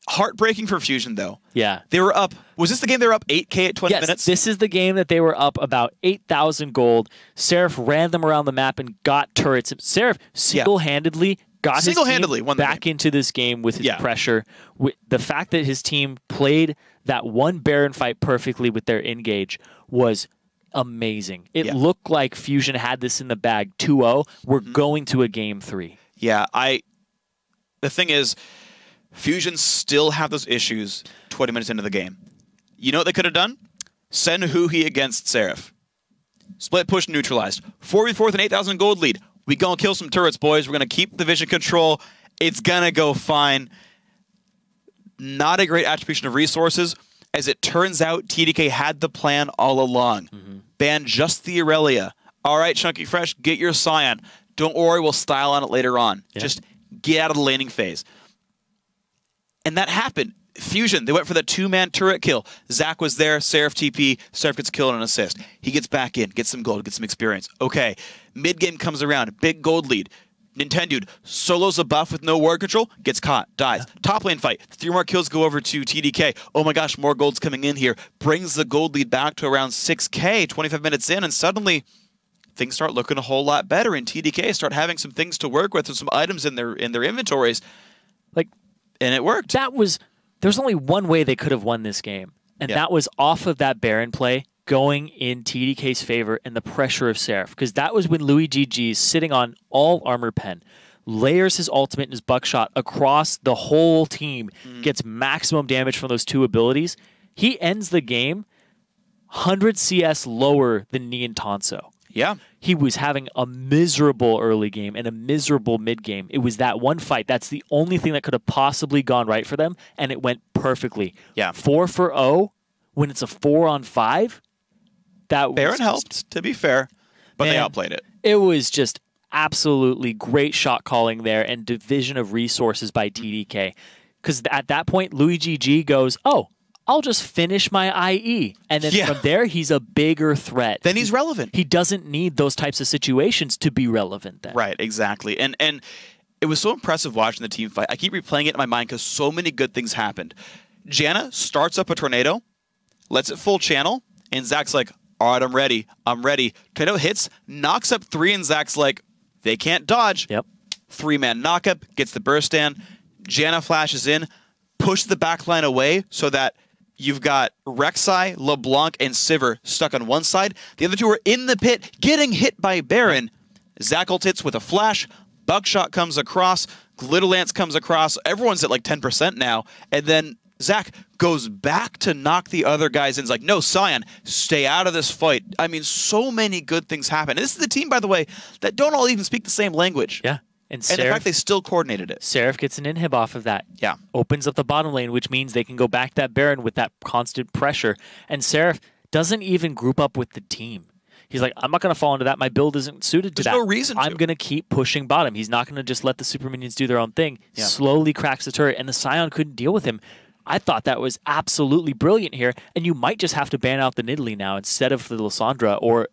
heartbreaking for Fusion, though. Yeah. They were up. Was this the game they were up 8k at 20 minutes? This is the game that they were up about 8,000 gold. Seraph ran them around the map and got turrets. Seraph single-handedly got his team back into this game with his pressure. The fact that his team played that one Baron fight perfectly with their engage was amazing. It looked like Fusion had this in the bag. 2-0. We're going to a game 3. Yeah, the thing is, Fusion still have those issues 20 minutes into the game. You know what they could have done? Send Huhi against Seraph. Split push neutralized. 4v4 with an 8,000 gold lead. We gonna kill some turrets, boys. We're gonna keep the vision control. It's gonna go fine. Not a great attribution of resources. As it turns out, TDK had the plan all along. Ban just the Aurelia. All right, Chunky Fresh, get your Scion. Don't worry, we'll style on it later on. Just get out of the laning phase. And that happened. Fusion, they went for the 2-man turret kill. Zach was there, Seraph TP, Seraph gets killed on an assist. He gets back in, gets some gold, gets some experience. Okay, mid-game comes around, big gold lead. Nintendude solos a buff with no ward control, gets caught, dies. Top lane fight, 3 more kills go over to TDK. Oh my gosh, more gold's coming in here. Brings the gold lead back to around 6k, 25 minutes in, and suddenly things start looking a whole lot better, and TDK start having some things to work with and some items in their inventories. And it worked. There's only one way they could have won this game, and that was off of that Baron play going in TDK's favor and the pressure of Seraph, because that was when Luigi G is sitting on all armor pen, layers his ultimate and his buckshot across the whole team, gets maximum damage from those 2 abilities, He ends the game 100 CS lower than Niantanso. Yeah. He was having a miserable early game and a miserable mid game. It was that one fight. That's the only thing that could have possibly gone right for them, and it went perfectly. Yeah. 4 for 0 when it's a 4-on-5. That Baron helped, to be fair, but they outplayed it. It was just absolutely great shot calling there and division of resources by TDK. Because at that point, Luigi G goes, oh, I'll just finish my IE. And then from there, he's a bigger threat. Then he's relevant. He doesn't need those types of situations to be relevant then. Right, exactly. And it was so impressive watching the team fight. I keep replaying it in my mind because so many good things happened. Janna starts up a tornado, lets it full channel, and Zach's like, all right, I'm ready. I'm ready. Tornado hits, knocks up 3, and Zach's like, they can't dodge. Yep. 3-man knockup, gets the burst down. Janna flashes in, push the backline away so that you've got Rek'Sai, LeBlanc, and Sivir stuck on one side. The other two are in the pit, getting hit by Baron. Zach ult hits with a flash. Buckshot comes across. Glitterlance comes across. Everyone's at like 10% now. And then Zach goes back to knock the other guys in. He's like, no, Cyan, stay out of this fight. I mean, so many good things happen. And this is the team, by the way, that don't all even speak the same language. Yeah. And the fact they still coordinated it. Seraph gets an inhib off of that. Yeah. Opens up the bottom lane, which means they can go back that Baron with that constant pressure. And Seraph doesn't even group up with the team. He's like, I'm not going to fall into that. My build isn't suited to that. There's no reason to. I'm going to keep pushing bottom. He's not going to just let the super minions do their own thing. Yeah. Slowly cracks the turret, and the Scion couldn't deal with him. I thought that was absolutely brilliant here, and you might just have to ban out the Nidalee now instead of the Lysandra, or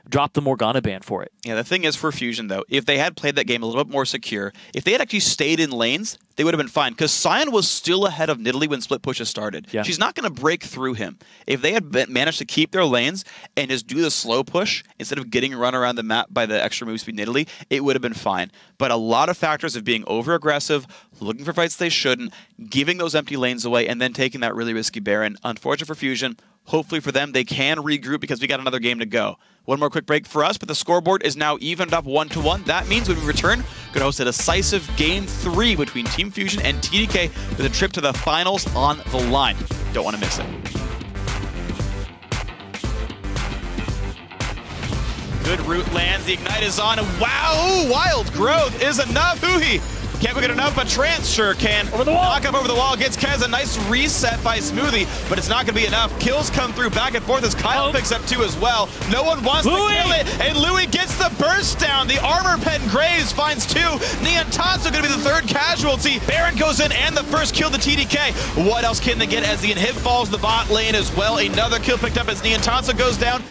drop the Morgana ban for it. Yeah, the thing is for Fusion, though, if they had played that game a little bit more secure, if they had actually stayed in lanes, they would have been fine, because Cyan was still ahead of Nidalee when split pushes started. Yeah. She's not going to break through him. If they had managed to keep their lanes and just do the slow push instead of getting run around the map by the extra move speed Nidalee, it would have been fine. But a lot of factors of being over-aggressive, looking for fights they shouldn't, giving those empty lanes away, and then taking that really risky Baron. Unfortunate for Fusion. Hopefully for them, they can regroup because we got another game to go. One more quick break for us, but the scoreboard is now evened up 1-1. That means when we return, we're going to host a decisive Game 3 between Team Fusion and TDK with a trip to the finals on the line. Don't want to miss it. Good root lands, the Ignite is on, and wow, Wild Growth is enough. Hooey! Can't we get enough, but Trance sure can. Over the wall. Knock up over the wall, gets Kez a nice reset by Smoothie, but it's not going to be enough. Kills come through back and forth as Kyle picks up 2 as well. No one wants to kill it, and Louis gets the burst down. The Armor Pen Graves finds 2. Niantanso going to be the 3rd casualty. Baron goes in and the first kill to TDK. What else can they get as the inhib falls the bot lane as well? Another kill picked up as Niantanso goes down.